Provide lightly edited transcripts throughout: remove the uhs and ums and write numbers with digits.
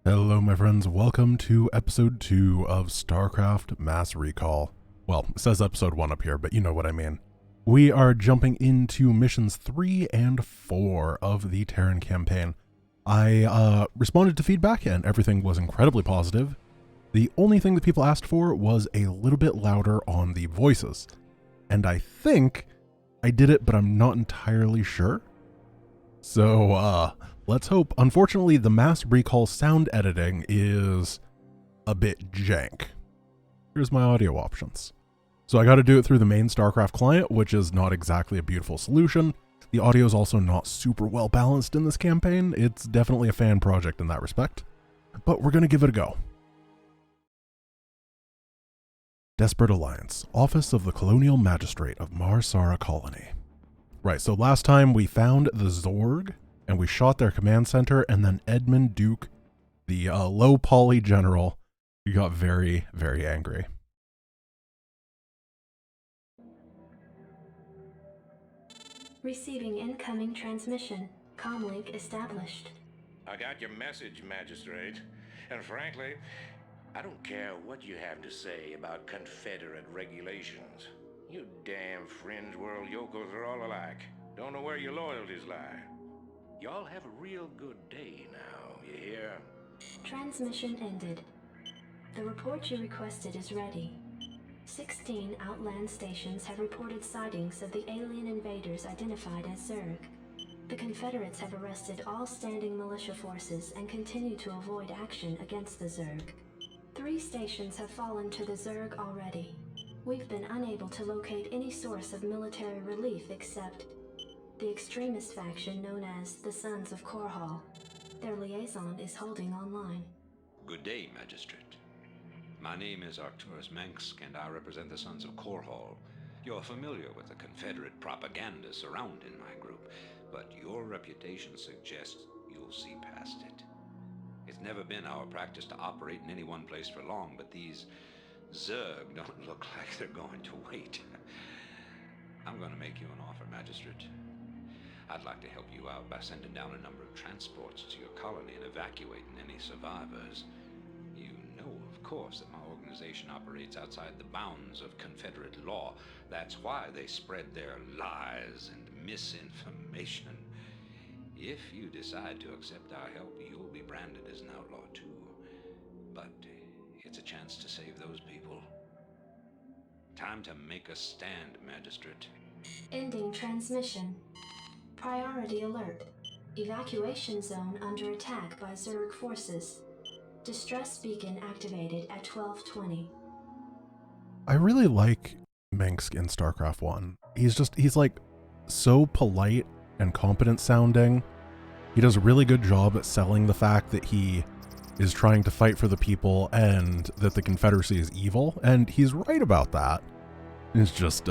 Hello my friends, welcome to episode 2 of StarCraft Mass Recall. Well, it says episode 1 up here, but you know what I mean. We are jumping into missions 3 and 4 of the Terran campaign. I responded to feedback and everything was incredibly positive. The only thing that people asked for was a little bit louder on the voices. And I think I did it, but I'm not entirely sure. So, let's hope. Unfortunately, the Mass Recall sound editing is a bit jank. Here's my audio options. So I got to do it through the main StarCraft client, which is not exactly a beautiful solution. The audio is also not super well balanced in this campaign. It's definitely a fan project in that respect, but we're going to give it a go. Desperate Alliance, Office of the Colonial Magistrate of Marsara Colony. Right, so last time we found the Zorg, and we shot their command center, and then Edmund Duke, the low poly general, he got very, very angry. Receiving incoming transmission. Comlink established. I got your message, Magistrate. And frankly, I don't care what you have to say about Confederate regulations. You damn fringe world yokels are all alike. Don't know where your loyalties lie. Y'all have a real good day now, you hear? Transmission ended. The report you requested is ready. 16 outland stations have reported sightings of the alien invaders identified as Zerg. The Confederates have arrested all standing militia forces and continue to avoid action against the Zerg. 3 stations have fallen to the Zerg already. We've been unable to locate any source of military relief except the extremist faction known as the Sons of Korhal. Their liaison is holding online. Good day, Magistrate. My name is Arcturus Mensk, and I represent the Sons of Korhal. You're familiar with the Confederate propaganda surrounding my group, but your reputation suggests you'll see past it. It's never been our practice to operate in any one place for long, but these Zerg don't look like they're going to wait. I'm going to make you an offer, Magistrate. I'd like to help you out by sending down a number of transports to your colony and evacuating any survivors. You know, of course, that my organization operates outside the bounds of Confederate law. That's why they spread their lies and misinformation. If you decide to accept our help, you'll be branded as an outlaw too. But it's a chance to save those people. Time to make a stand, Magistrate. Ending transmission. Priority alert. Evacuation zone under attack by Zerg forces. Distress beacon activated at 12:20. I really like Mensk in StarCraft 1. He's like so polite and competent sounding. He does a really good job at selling the fact that he is trying to fight for the people and that the Confederacy is evil, and he's right about that. It's just,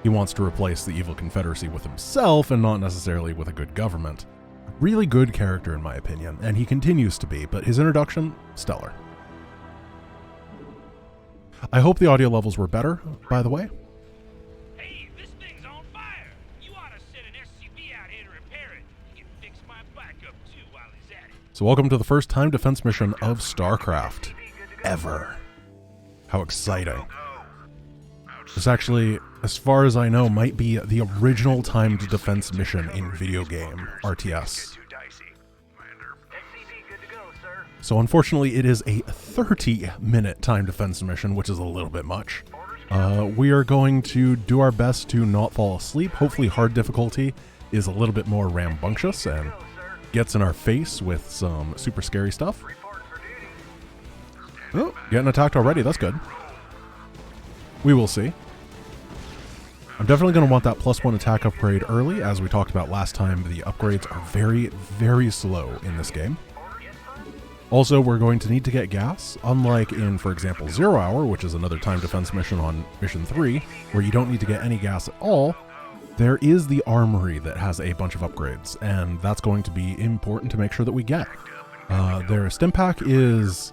he wants to replace the evil Confederacy with himself and not necessarily with a good government. Really good character in my opinion, and he continues to be, but his introduction, stellar. I hope the audio levels were better, by the way. Hey, this thing's on fire! You ought to send an SCV out here to repair it. He can fix my backup too while he's at it. So welcome to the first time defense mission of StarCraft ever. How exciting. This actually, as far as I know, might be the original timed defense mission in video game RTS. So unfortunately it is a 30-minute time defense mission, which is a little bit much. We are going to do our best to not fall asleep. Hopefully hard difficulty is a little bit more rambunctious and gets in our face with some super scary stuff. Oh, getting attacked already, that's good. We will see. I'm definitely going to want that +1 attack upgrade early. As we talked about last time, the upgrades are very, very slow in this game. Also, we're going to need to get gas, unlike in, for example, 0 Hour, which is another time defense mission on Mission 3, where you don't need to get any gas at all. There is the armory that has a bunch of upgrades, and that's going to be important to make sure that we get. Their Stimpack is...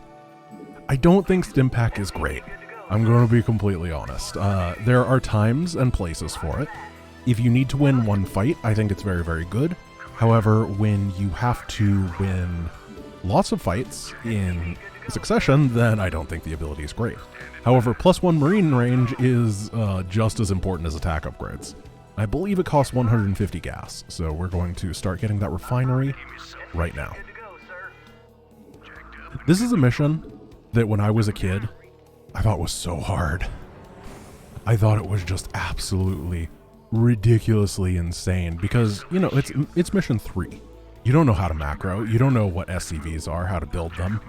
I don't think Stimpack is great. I'm going to be completely honest. There are times and places for it. If you need to win one fight, I think it's very, very good. However, when you have to win lots of fights in succession, then I don't think the ability is great. However, +1 Marine range is just as important as attack upgrades. I believe it costs 150 gas, so we're going to start getting that refinery right now. This is a mission that when I was a kid, I thought was so hard. I thought it was just absolutely ridiculously insane because, you know, it's mission 3. You don't know how to macro, you don't know what SCVs are, how to build them,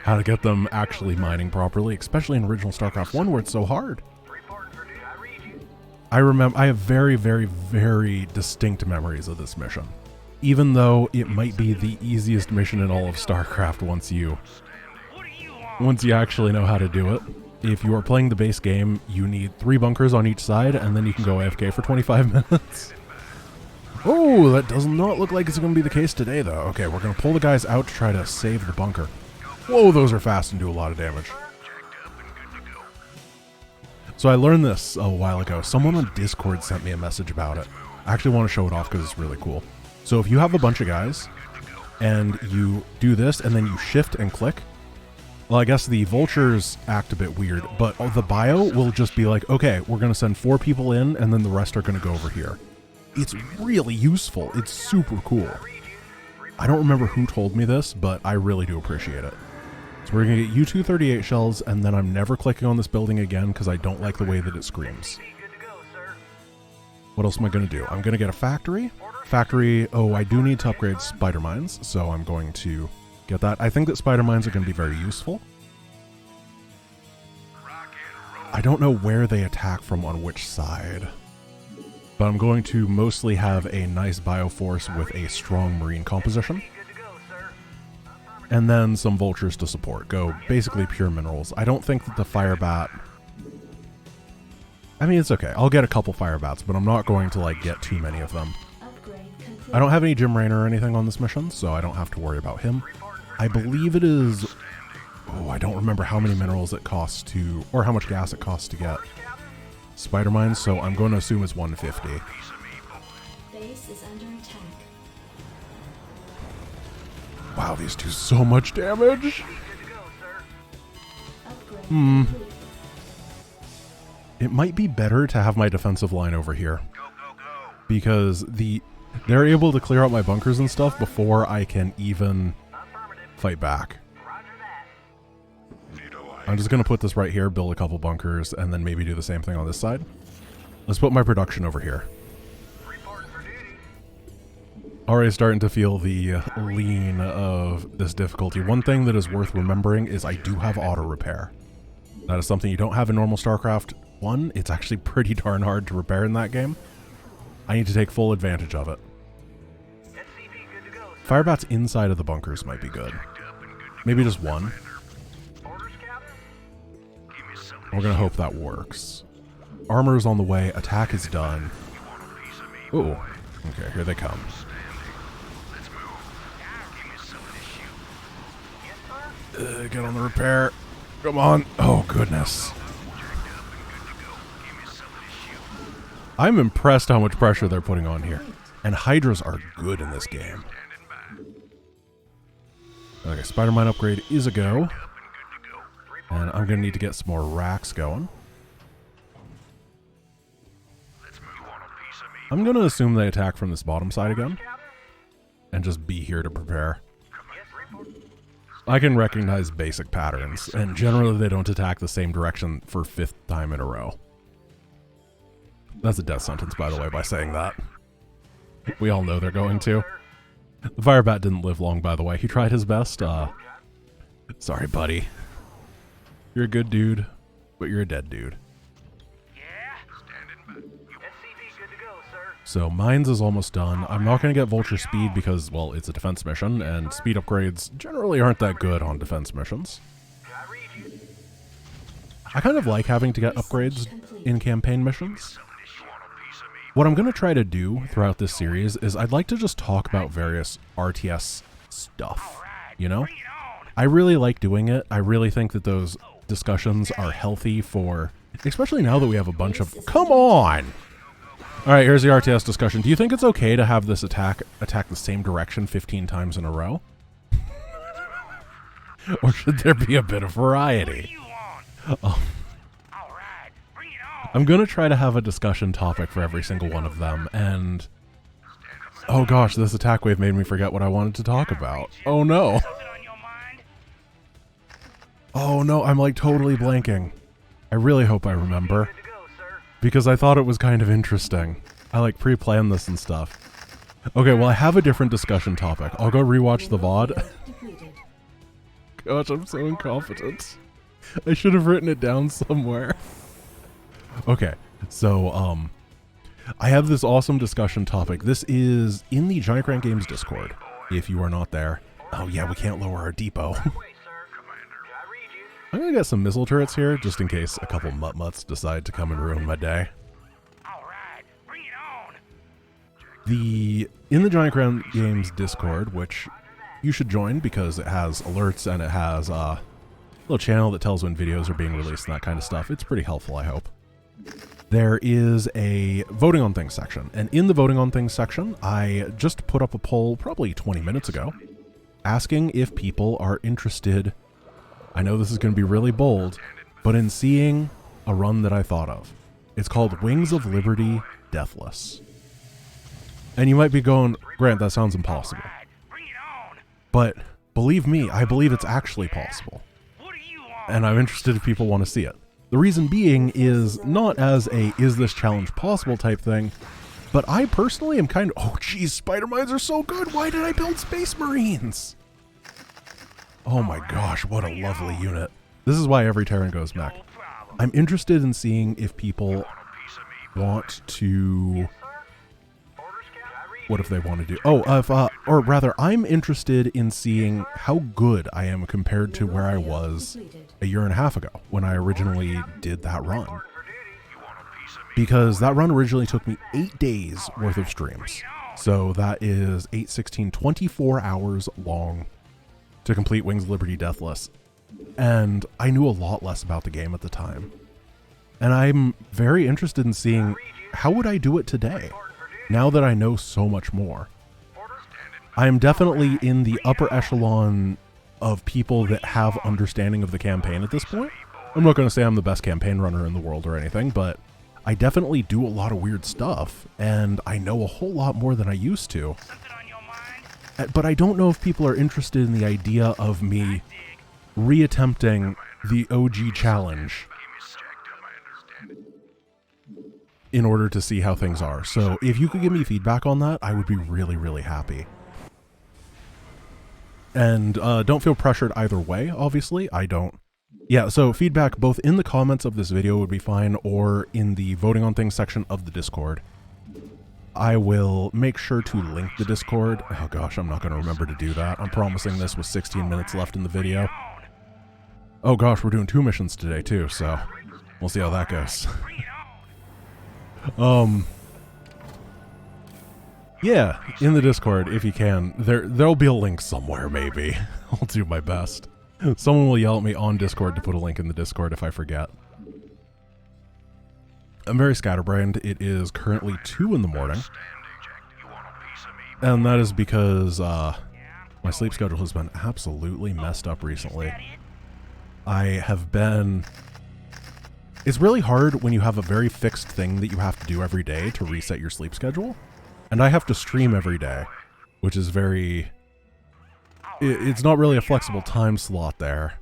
how to get them actually mining properly, especially in original StarCraft 1 where it's so hard. I have very, very, very distinct memories of this mission. Even though it might be the easiest mission in all of StarCraft once you actually know how to do it. If you are playing the base game, you need 3 bunkers on each side, and then you can go AFK for 25 minutes. Oh, that does not look like it's going to be the case today, though. Okay, we're going to pull the guys out to try to save the bunker. Whoa, those are fast and do a lot of damage. So I learned this a while ago. Someone on Discord sent me a message about it. I actually want to show it off because it's really cool. So if you have a bunch of guys, and you do this, and then you shift and click, well, I guess the vultures act a bit weird, but the bio will just be like, okay, we're going to send 4 people in, and then the rest are going to go over here. It's really useful. It's super cool. I don't remember who told me this, but I really do appreciate it. So we're going to get U-238 shells, and then I'm never clicking on this building again because I don't like the way that it screams. What else am I going to do? I'm going to get a factory. Oh, I do need to upgrade spider mines, so I'm going to get that. I think that spider mines are going to be very useful. I don't know where they attack from on which side, but I'm going to mostly have a nice bioforce with a strong marine composition. And then some vultures to support. Go basically pure minerals. I don't think that the fire bat... I mean, it's okay. I'll get a couple fire bats, but I'm not going to, like, get too many of them. I don't have any Jim Raynor or anything on this mission, so I don't have to worry about him. I believe it is... Oh, I don't remember how many minerals it costs to... Or how much gas it costs to get spider mines, so I'm going to assume it's 150. Base is under attack. Wow, these do so much damage! Upgrade complete. It might be better to have my defensive line over here. Because they're able to clear out my bunkers and stuff before I can even fight back. I'm just going to put this right here, build a couple bunkers, and then maybe do the same thing on this side. Let's put my production over here. Already starting to feel the lean of this difficulty. One thing that is worth remembering is I do have auto repair. That is something you don't have in normal StarCraft 1. It's actually pretty darn hard to repair in that game. I need to take full advantage of it. Firebats inside of the bunkers might be good. Maybe just one. We're going to hope that works. Armor is on the way. Attack is done. Ooh. Okay, here they come. Get on the repair. Come on. Oh, goodness. I'm impressed how much pressure they're putting on here. And Hydras are good in this game. Okay, Spider Mine upgrade is a go. And I'm going to need to get some more racks going. I'm going to assume they attack from this bottom side again. And just be here to prepare. I can recognize basic patterns, and generally they don't attack the same direction for 5th time in a row. That's a death sentence, by the way, by saying that. We all know they're going to. The Firebat didn't live long, by the way. He tried his best. Sorry, buddy. You're a good dude, but you're a dead dude. So Mines is almost done. I'm not going to get Vulture Speed because, well, it's a defense mission, and speed upgrades generally aren't that good on defense missions. I kind of like having to get upgrades in campaign missions. What I'm going to try to do throughout this series is I'd like to just talk about various RTS stuff, you know? I really like doing it. I really think that those discussions are healthy for, especially now that we have a bunch of, come on! Alright, here's the RTS discussion. Do you think it's okay to have this attack the same direction 15 times in a row? Or should there be a bit of What do variety? you want? Um, All right, bring it on. I'm going to try to have a discussion topic for every single one of them, and... Oh gosh, this attack wave made me forget what I wanted to talk about. Oh no. Something on your mind? Oh no, I'm like totally blanking. I really hope I remember. Because I thought it was kind of interesting. I like pre-planned this and stuff. Okay, well I have a different discussion topic. I'll go rewatch the VOD. Depleted. Gosh, I'm so incompetent. I should have written it down somewhere. Okay, so, I have this awesome discussion topic. This is in the Giant Grant Games Discord, if you are not there. Oh yeah, we can't lower our depot. I'm gonna get some missile turrets here, just in case a couple mutt-mutts decide to come and ruin my day. All right, bring it on. In the Giant Grant Games Discord, which you should join because it has alerts and it has a little channel that tells when videos are being released and that kind of stuff. It's pretty helpful, I hope. There is a voting on things section, and in the voting on things section, I just put up a poll probably 20 minutes ago, asking if people are interested, I know this is going to be really bold, but in seeing a run that I thought of. It's called Wings of Liberty Deathless. And you might be going, Grant, that sounds impossible. All right, bring it on. But believe me, I believe it's actually possible. What do you want? And I'm interested if people want to see it. The reason being is not as a is this challenge possible type thing, but I personally am kind of, oh geez, spider mines are so good, why did I build Space Marines? Oh my gosh, what a lovely unit. This is why every Terran goes mech. No problem. I'm interested in seeing if people want to... What if they want to do... Oh, or rather, I'm interested in seeing how good I am compared to where I was a year and a half ago when I originally did that run. Because that run originally took me 8 days worth of streams. So that is 8, 16, 24 hours long to complete Wings of Liberty Deathless. And I knew a lot less about the game at the time. And I'm very interested in seeing how would I do it today, now that I know so much more. I am definitely in the upper echelon of people that have understanding of the campaign at this point. I'm not going to say I'm the best campaign runner in the world or anything, but I definitely do a lot of weird stuff, and I know a whole lot more than I used to. Something on your mind? But I don't know if people are interested in the idea of me reattempting the OG challenge in order to see how things are. So if you could give me feedback on that, I would be really, really happy. And don't feel pressured either way, obviously. I don't. Yeah, so feedback both in the comments of this video would be fine, or in the voting on things section of the Discord. I will make sure to link the Discord. Oh gosh, I'm not going to remember to do that. I'm promising this with 16 minutes left in the video. Oh gosh, we're doing 2 missions today too, so we'll see how that goes. Bring it on. Yeah, in the Discord, if you can. There'll be a link somewhere, maybe. I'll do my best. Someone will yell at me on Discord to put a link in the Discord if I forget. I'm very scatterbrained. It is currently 2 in the morning. And that is because my sleep schedule has been absolutely messed up recently. I have been... It's really hard when you have a very fixed thing that you have to do every day to reset your sleep schedule. And I have to stream every day, which is very... It's not really a flexible time slot there.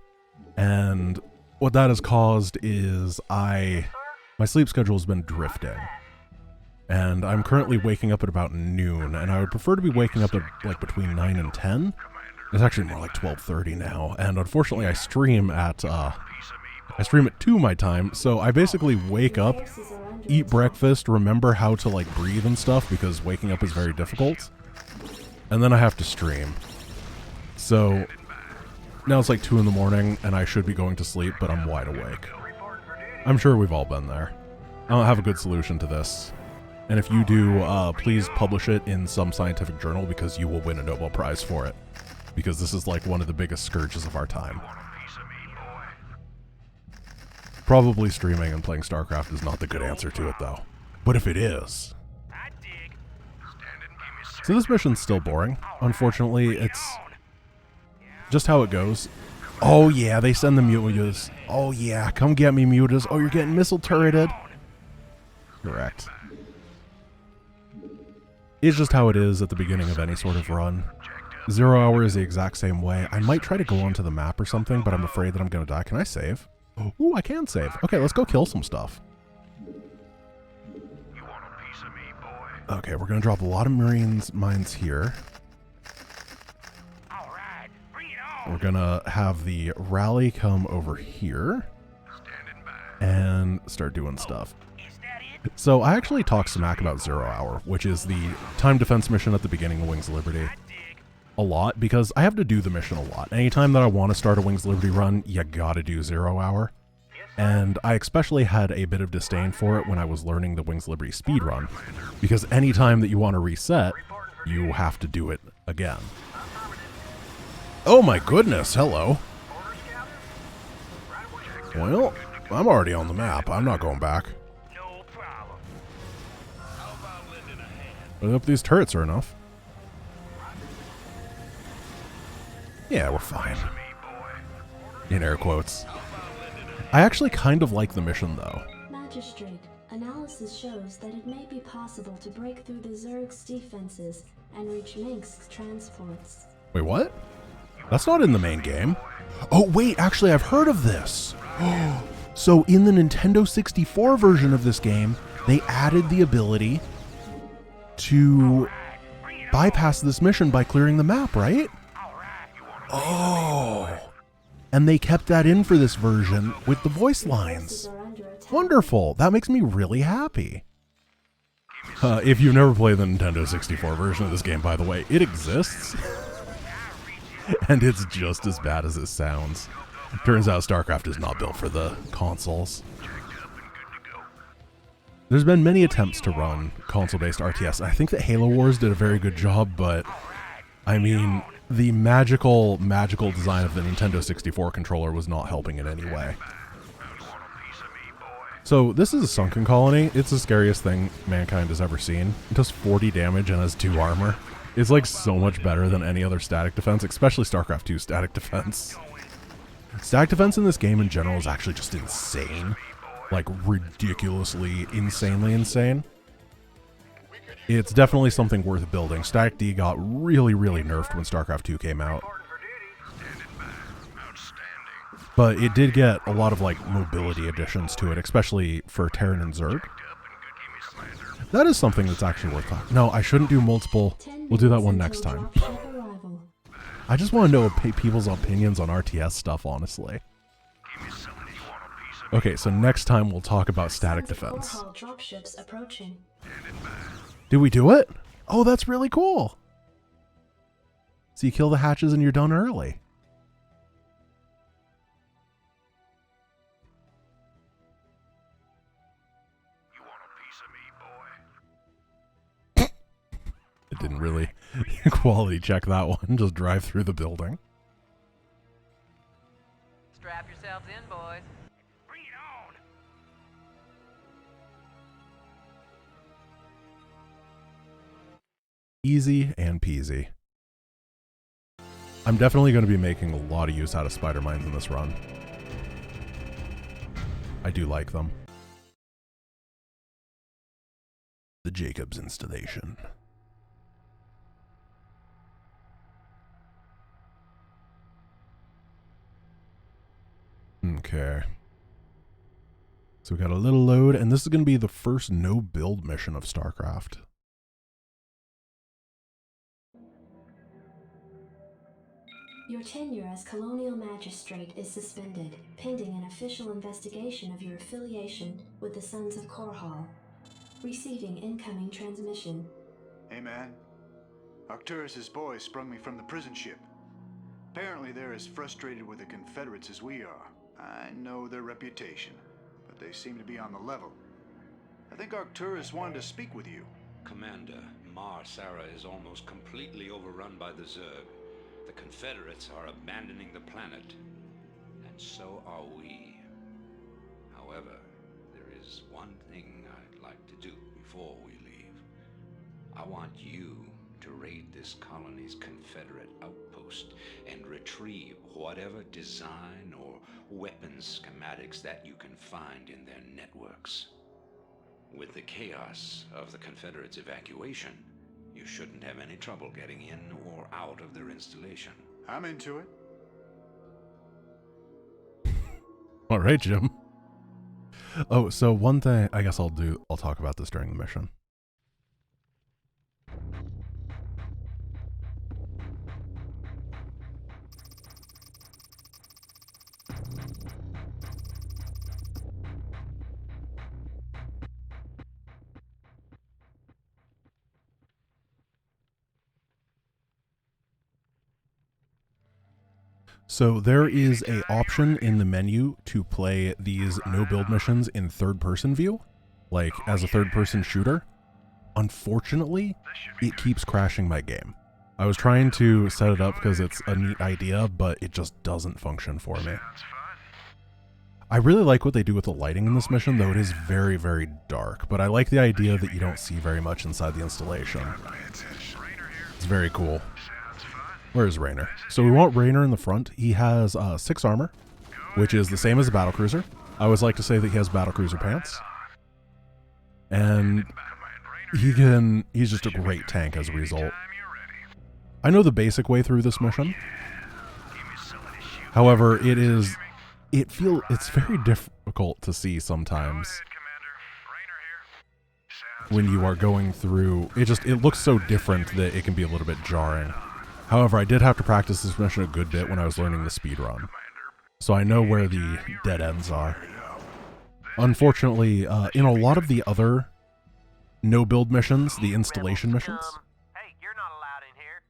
And what that has caused is my sleep schedule has been drifting. And I'm currently waking up at about noon, and I would prefer to be waking up at like between 9 and 10. It's actually more like 12:30 now, and unfortunately I stream at 2 my time, so I basically wake up, eat breakfast, remember how to like breathe and stuff because waking up is very difficult, and then I have to stream. So now it's like 2 in the morning and I should be going to sleep, but I'm wide awake. I'm sure we've all been there. I don't have a good solution to this. And if you do, please publish it in some scientific journal because you will win a Nobel Prize for it. Because this is like one of the biggest scourges of our time. Probably streaming and playing StarCraft is not the good answer to it though. But if it is... I dig. So this mission's still boring. Unfortunately, it's just how it goes. Oh yeah, they send the mutas. Oh yeah, come get me, mutas. Oh, you're getting missile turreted. Correct. It's just how it is at the beginning of any sort of run. 0 hour is the exact same way. I might try to go onto the map or something, but I'm afraid that I'm going to die. Can I save? Ooh, I can save. Okay, let's go kill some stuff. Okay, we're going to drop a lot of Marines mines here. We're going to have the rally come over here and start doing stuff. So I actually talked smack about 0 hour, which is the time defense mission at the beginning of Wings of Liberty, a lot, because I have to do the mission a lot. Anytime that I want to start a Wings of Liberty run, you gotta do 0 hour. And I especially had a bit of disdain for it when I was learning the Wings of Liberty speed run, because anytime that you want to reset, you have to do it again. Oh my goodness, hello. Well, I'm already on the map. I'm not going back. I hope these turrets are enough. Yeah, we're fine. In air quotes. I actually kind of like the mission, though. Magistrate, analysis shows that it may be possible to break through the Zerg's defenses and reach Minsk's transports. Wait, what? That's not in the main game. Oh, wait, actually, I've heard of this. So in the Nintendo 64 version of this game, they added the ability to bypass this mission by clearing the map, right? Oh. And they kept that in for this version with the voice lines. Wonderful. That makes me really happy. If you've never played the Nintendo 64 version of this game, by the way, it exists. And it's just as bad as it sounds. Turns out StarCraft is not built for the consoles. There's been many attempts to run console-based RTS. I think that Halo Wars did a very good job, but I mean, the magical design of the Nintendo 64 controller was not helping in any way. So this is a sunken colony. It's the scariest thing mankind has ever seen. It does 40 damage and has 2 armor. It's like so much better than any other static defense, especially StarCraft 2 static defense. Static defense in this game in general is actually just insane. Like ridiculously, insanely insane. It's definitely something worth building. Static D got really, really nerfed when StarCraft 2 came out. But it did get a lot of like mobility additions to it, especially for Terran and Zerg. That is something that's actually worth talking. No, I shouldn't do multiple. We'll do that one next time. I just want to know people's opinions on RTS stuff, honestly. Okay, so next time we'll talk about static defense. Did we do it? Oh, that's really cool. So you kill the hatches and you're done early. It didn't really quality check that one. Just drive through the building. Strap yourselves in, boys. Bring it on! Easy and peasy. I'm definitely going to be making a lot of use out of spider mines in this run. I do like them. The Jacobs installation. Okay. So we got a little load, and this is going to be the first no-build mission of StarCraft. Your tenure as Colonial Magistrate is suspended, pending an official investigation of your affiliation with the Sons of Korhal. Receiving incoming transmission. Hey man, Arcturus's boys sprung me from the prison ship. Apparently they're as frustrated with the Confederates as we are. I know their reputation, but they seem to be on the level. I think Arcturus wanted to speak with you. Commander, Mar Sara is almost completely overrun by the Zerg. The Confederates are abandoning the planet, and so are we. However, there is one thing I'd like to do before we leave. I want you to raid this colony's Confederate outpost and retrieve whatever design or weapons schematics that you can find in their networks. With the chaos of the Confederates' evacuation, you shouldn't have any trouble getting in or out of their installation. I'm into it. All right, Jim. Oh, so one thing I guess I'll talk about this during the mission. So there is a option in the menu to play these no build missions in third person view, like as a third person shooter. Unfortunately, it keeps crashing my game. I was trying to set it up because it's a neat idea, but it just doesn't function for me. I really like what they do with the lighting in this mission, though it is very, very dark, but I like the idea that you don't see very much inside the installation. It's very cool. Where is Raynor? So we want Raynor in the front. He has 6 armor, which is the same as a battlecruiser. I always like to say that he has battlecruiser pants. And he's just a great tank as a result. I know the basic way through this mission. However, it's very difficult to see sometimes when you are going through. It looks so different that it can be a little bit jarring. However, I did have to practice this mission a good bit when I was learning the speedrun, so I know where the dead ends are. Unfortunately, in a lot of the other no-build missions, the installation missions, Hey, you're not allowed in here.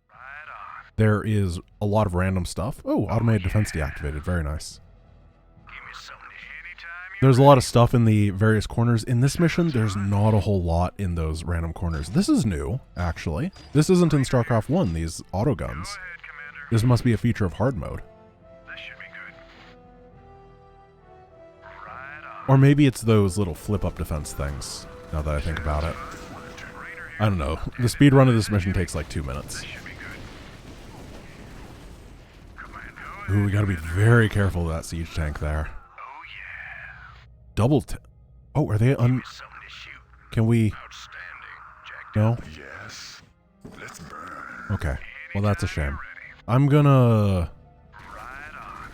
there is a lot of random stuff. Oh, automated defense deactivated. Very nice. There's a lot of stuff in the various corners. In this mission, there's not a whole lot in those random corners. This is new, actually. This isn't in StarCraft 1, these auto guns. This must be a feature of hard mode. Or maybe it's those little flip-up defense things, now that I think about it. I don't know. The speed run of this mission takes like 2 minutes. Ooh, we gotta be very careful of that siege tank there. Double oh, are they Can we? No? Yes. Let's burn. Okay. Well, that's a shame. I'm gonna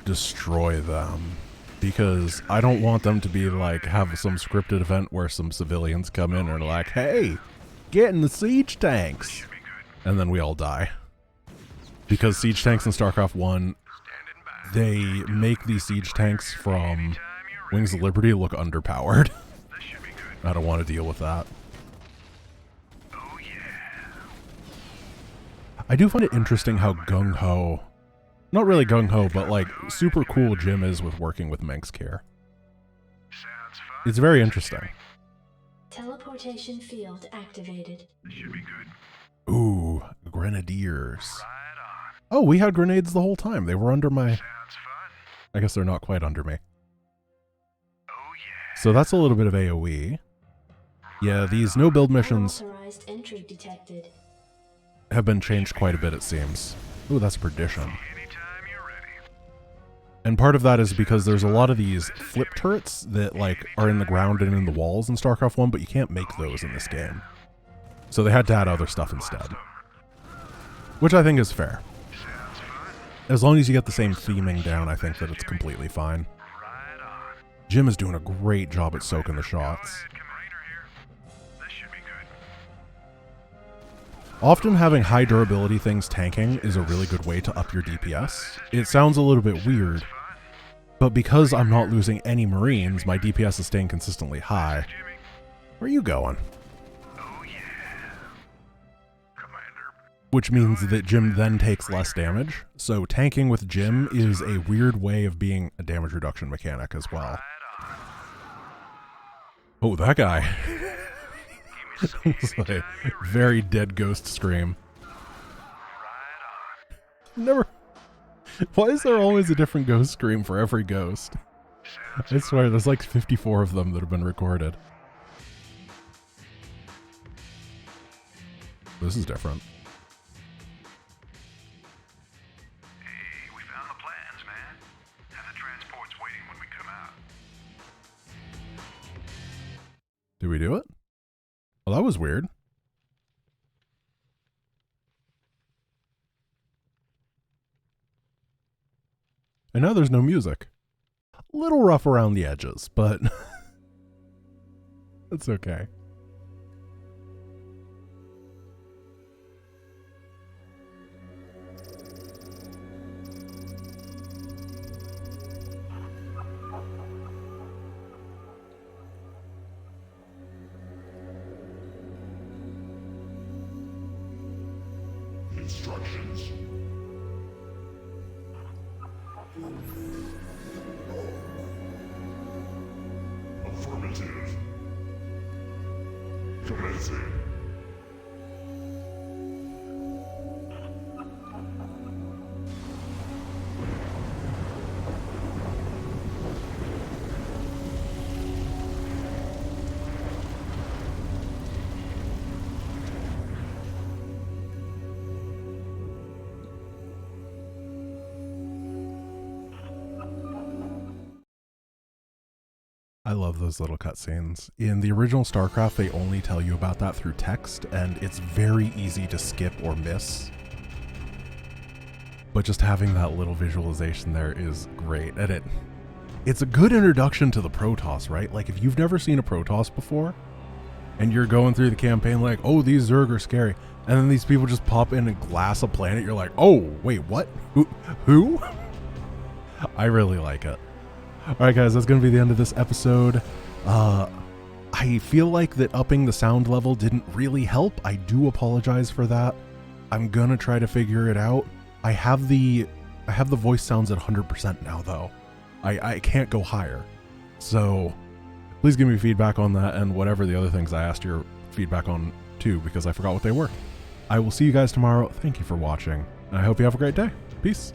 destroy them because I don't want them to be like, have some scripted event where some civilians come in and are like, hey, get in the siege tanks. And then we all die. Because siege tanks in StarCraft 1, they make these siege tanks from Wings of Liberty look underpowered. I don't want to deal with that. I do find it interesting how gung-ho, not really gung-ho, but like super cool Jim is with working with Mengsk here. It's very interesting. Teleportation field activated. Ooh, grenadiers. Oh, we had grenades the whole time. They were under my... I guess they're not quite under me. So that's a little bit of AoE. Yeah, these no-build missions Unauthorized entry detected. have been changed quite a bit, it seems. Ooh, that's perdition. And part of that is because there's a lot of these flip turrets that like are in the ground and in the walls in StarCraft 1, but you can't make those in this game. So they had to add other stuff instead. Which I think is fair. As long as you get the same theming down, I think that it's completely fine. Jim is doing a great job at soaking the shots. Often having high durability things tanking is a really good way to up your DPS. It sounds a little bit weird, but because I'm not losing any Marines, my DPS is staying consistently high. Where are you going? Which means that Jim then takes less damage, so tanking with Jim is a weird way of being a damage reduction mechanic as well. Oh, that guy. It's like a very dead ghost scream. Never. Why is there always a different ghost scream for every ghost? I swear, there's like 54 of them that have been recorded. This is different. Did we do it? Well, that was weird. And now there's no music. A little rough around the edges, but it's okay. Instructions. Affirmative. Commencing. I love those little cutscenes. In the original StarCraft, they only tell you about that through text, and it's very easy to skip or miss. But just having that little visualization there is great. And it's a good introduction to the Protoss, right? Like, if you've never seen a Protoss before, and you're going through the campaign like, oh, these Zerg are scary, and then these people just pop in and glass a planet, you're like, oh, wait, what? Who? I really like it. Alright guys, that's going to be the end of this episode. I feel like that upping the sound level didn't really help. I do apologize for that. I'm going to try to figure it out. I have the voice sounds at 100% now though. I can't go higher. So please give me feedback on that and whatever the other things I asked your feedback on too, because I forgot what they were. I will see you guys tomorrow. Thank you for watching, and I hope you have a great day. Peace.